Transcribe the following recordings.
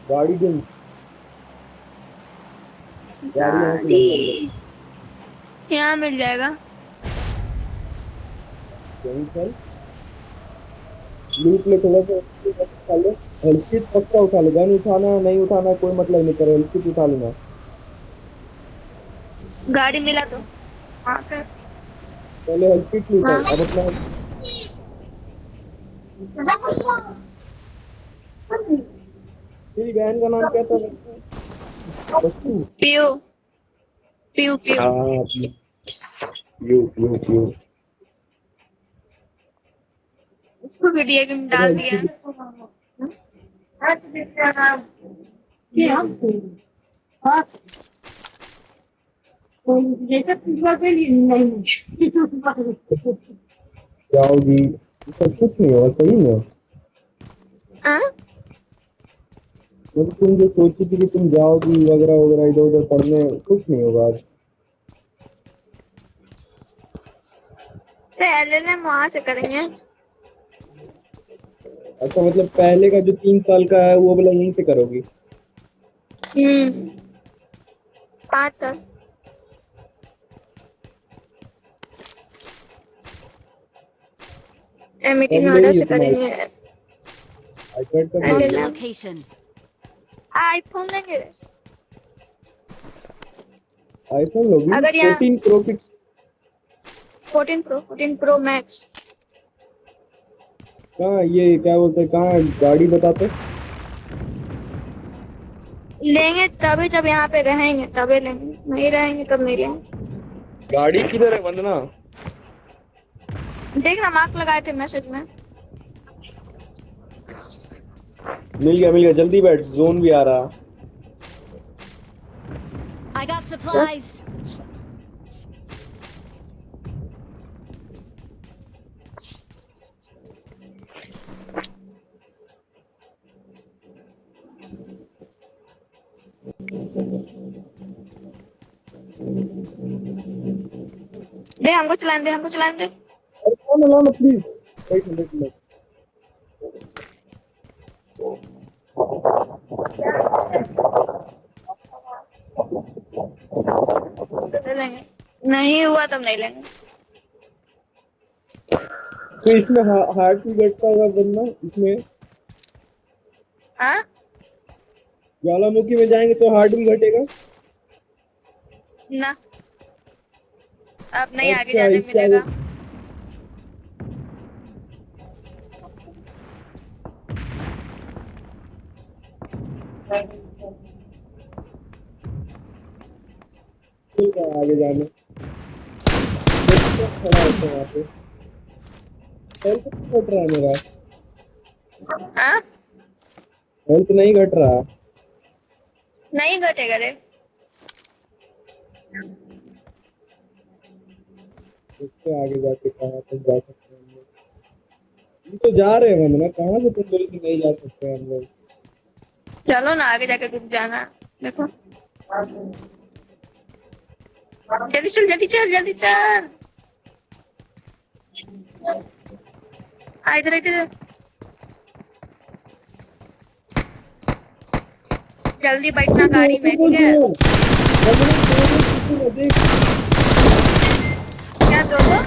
गाड़ी दे। गाड़ी यहाँ से लगवा ले। गाड़ी यहाँ मिल जाएगा। यहीं चल। लूट ले थोड़ा सा उठा ले। हेल्थ किट पक्का उठा ले, गन उठाना नहीं उठाना कोई मतलब नहीं, करे हेल्थ किट उठा लेना। गाड़ी मिला तो वहाँ पे। पहले हेल्थ किट लूट, हाँ। अब अपना तेरी बहन का नाम क्या था? बच्चू। पीयू। पीयू पीयू। हाँ यू यू यू। उसको वीडियो गेम अब डाल हेल्थ दिया। किट जाओगी, सब कुछ नहीं होगा सही में। हाँ। मतलब तुम जो सोची थी कि तुम जाओगी वगैरह वगैरह इधर उधर पढ़ने, कुछ नहीं होगा आज। पहले ना वहाँ से करेंगे। अच्छा मतलब पहले का जो 3 साल का है वो वाला यहीं से करोगी? 5 साल कब मीटिंग ऑर्डर लेगी से तुम करेंगे। आईपैड कब पहले लेगी? Marked a ना location. आईफोन लेंगे। आईफोन लोगी अगर यहाँ 14 प्रो की? 14 प्रो मैक्स कहाँ ये क्या बोलते हैं, कहाँ गाड़ी बताते? लेंगे तभी जब यहाँ पे रहेंगे तभी लेंगे, नहीं रहेंगे तब नहीं लेंगे। गाड़ी किधर है वंदना? देखना मार्क लगाए थे मैसेज में। मिल गया जल्दी बैठ, जोन भी आ रहा। I got चल। supplies. दे हमको चलाने दे, हमको चलाने दे। अरे कौन है ना प्लीज। Wait minute minute. ले लेंगे, नहीं हुआ तब नहीं लेंगे। तो इसमें हार्ट भी घटता होगा वंदना इसमें? हाँ। ज्वालामुखी में जाएंगे तो हार्ट भी घटेगा? ना, अब नहीं आगे अच्छा जाने इसके आगे। मिलेगा। ठीक है आगे जाने। तो खड़ा होता है वहाँ पे। हेल्थ नहीं घट रहा है मेरा। हाँ। हेल्थ नहीं घट रहा। नहीं घटेगा रे। इससे आगे जाके कहाँ तक जा सकते हैं हम लोग? हम तो जा रहे हैं वंदना, कहाँ से तुम बोले कि नहीं जा सकते हम लोग? चलो ना आगे जाके रुक जाना। देखो जल्दी चल, जल्दी चल, जल्दी चल। इधर इधर, जल्दी बैठना गाड़ी में, ठीक है? देख क्या दो दो?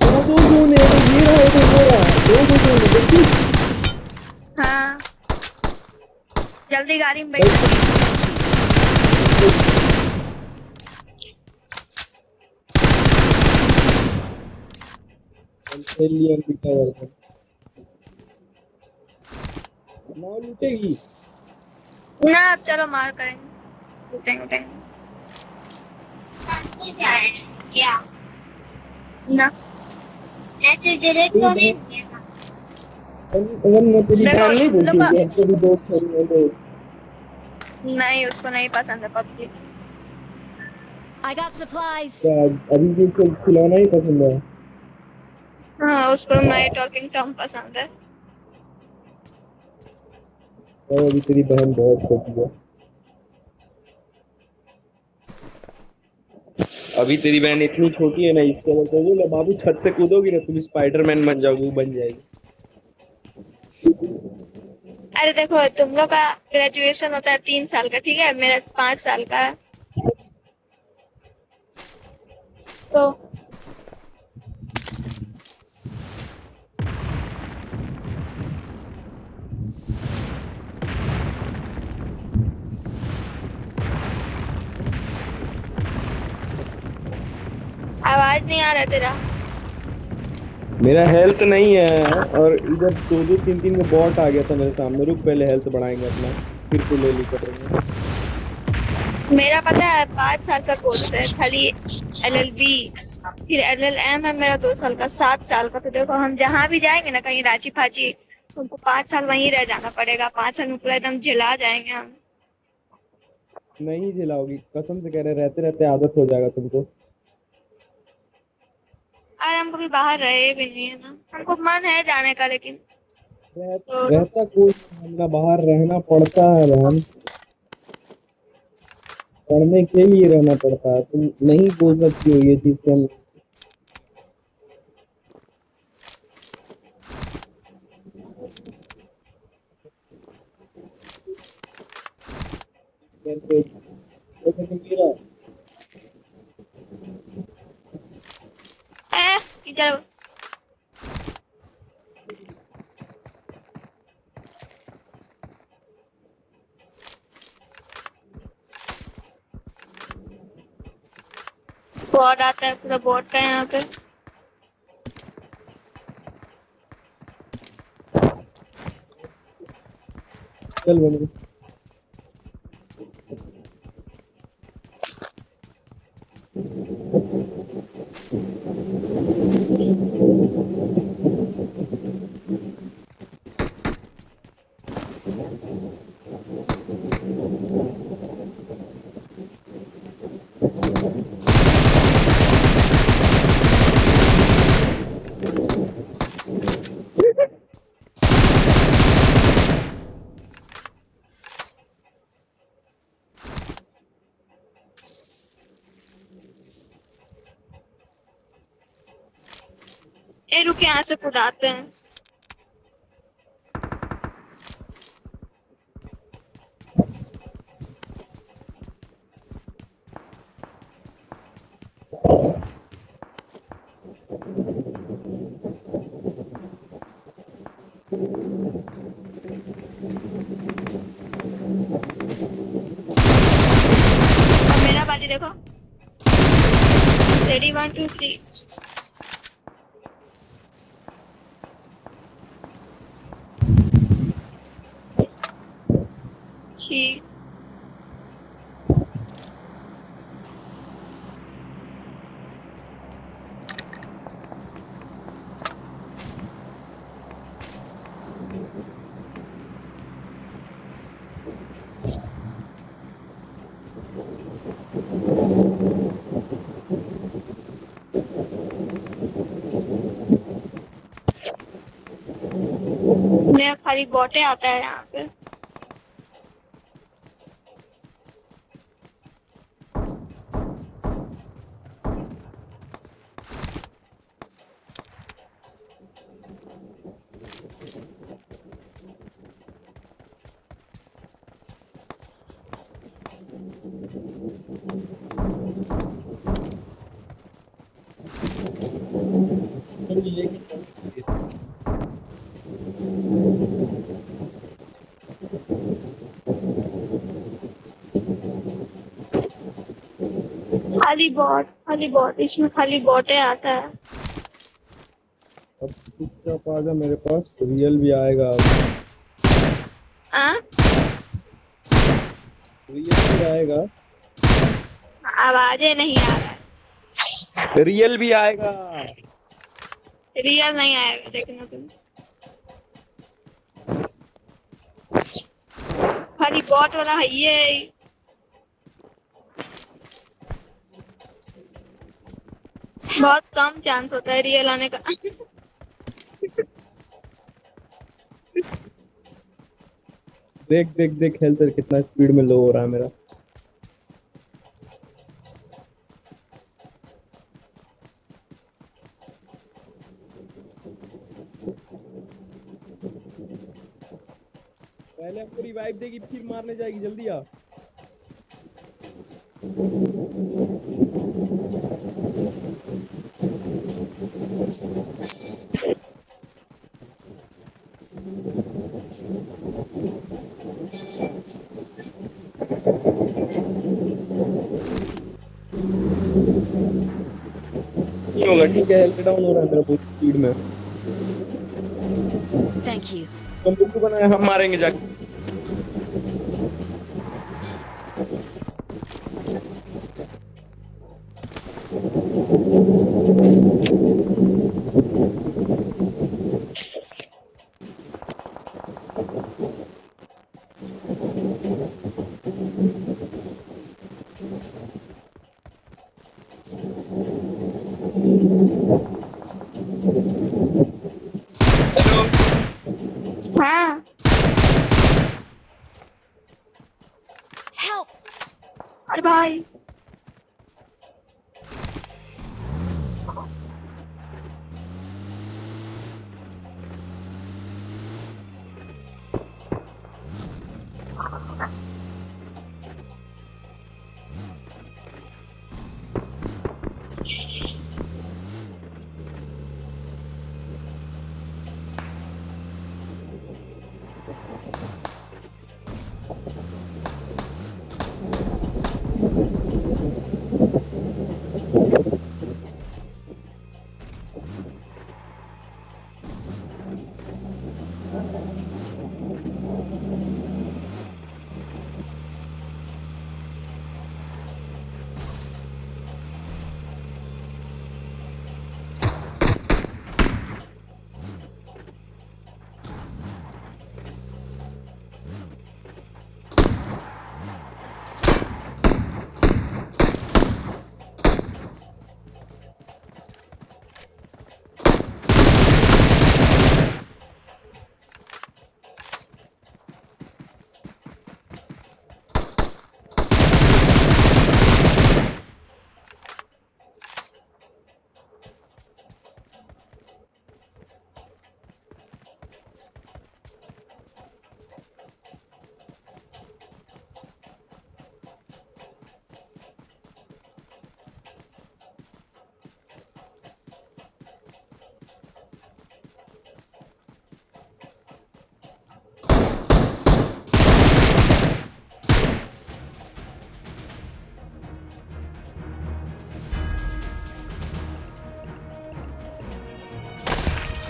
वहाँ दो जोन है, वो ये रहा है वो रहा, दो जोन है देखी। हाँ, जल्दी गाड़ी में भाई बैठना। खेल लिया पिटा वर्जन। नाव लूटेगी। ना अब चलो मार करेंगे, उठेंगे उठेंगे। क्या ना, ऐसे डायरेक्ट तेरी तो नहीं बहन, मिलेगा। अगर मैं तेरी देखो बहन नहीं तुम लोग बोलती का, कि हमको भी दो खेलने दो। नहीं उसको नहीं पसंद है पबजी। I got supplies. क्या अभी भी उसको खिलौना ही पसंद है? हाँ उसको माई टॉकिंग टॉम पसंद है। और अभी तेरी बहन बहुत छोटी है। अभी तेरी बहन इतनी छोटी है ना, इसके अगर कहोगे बाबू छत से कूदोगी ना तुम स्पाइडरमैन बन जाओगी, वो बन जाएगी। अरे देखो तुम लोग का ग्रेजुएशन होता है 3 साल का, ठीक है, मेरा 5 साल का है। तो आवाज नहीं आ रहा तेरा। मेरा हेल्थ नहीं है और इधर दो दो तीन तीन का बॉट आ गया था मेरे सामने। रुक, पहले हेल्थ बढ़ाएंगे अपना, फिर को ले करेंगे। मेरा पता है 5 साल का कोर्स है खाली, LLB, फिर LLM है मेरा 2 साल का, 7 साल का। तो देखो हम जहाँ भी जाएंगे ना, कहीं रांची फाची, तुमको 5 साल वहीं रह जाना पड़ेगा। 5 साल में पूरा एकदम झिला जाएंगे हम। नहीं झिलाओगी, कसम से कह रहे, रहते रहते आदत हो जाएगा तुमको। अरे हम कभी बाहर रहे भी नहीं है ना, हमको मन है जाने का, लेकिन तो रहता कोई नहीं, ना बाहर रहना पड़ता है बहन, पढ़ने के लिए रहना पड़ता है। तुम नहीं बोल सकती हो ये चीज कि हम कैसे। जैसे कि मेरा कि चलो बॉट आता है, पूरा बॉट का है यहाँ पे। चल बन ए रुक, यहाँ से कुदाते हैं। और मेरा बाजी देखो, रेडी 1 2 3। छी, मेरा खाली बॉटे आता है यहाँ पे। खाली बॉट, इसमें खाली बॉटे आता है। अब चुपचाप आ जा मेरे पास, रियल भी आएगा अब। हाँ, रियल भी आएगा। आवाजें नहीं आ रहा रियल भी आएगा। है। रियल नहीं आएगा, देखना तुम। खाली बॉट वाला है ये। बहुत कम चांस होता है रियल आने का। देख देख देख, हेल्थ कितना स्पीड में लो हो रहा है मेरा। पहले हमको रिवाइव देगी फिर मारने जाएगी, जल्दी आ। नहीं होगा, ठीक है, हेल्थ डाउन हो रहा है मेरा बहुत स्पीड में। Thank you. बंदूक बनाया, हम मारेंगे जाके। हेलो। हाँ। Help! अरे भाई।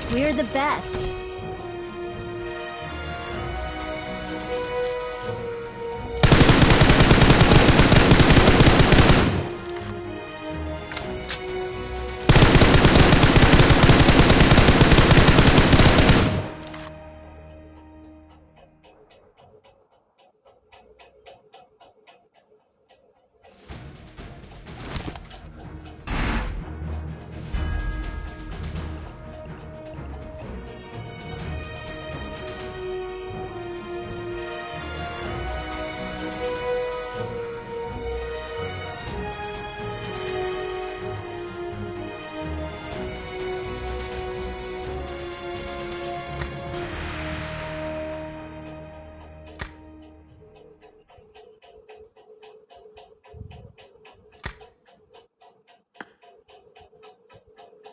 We're the best.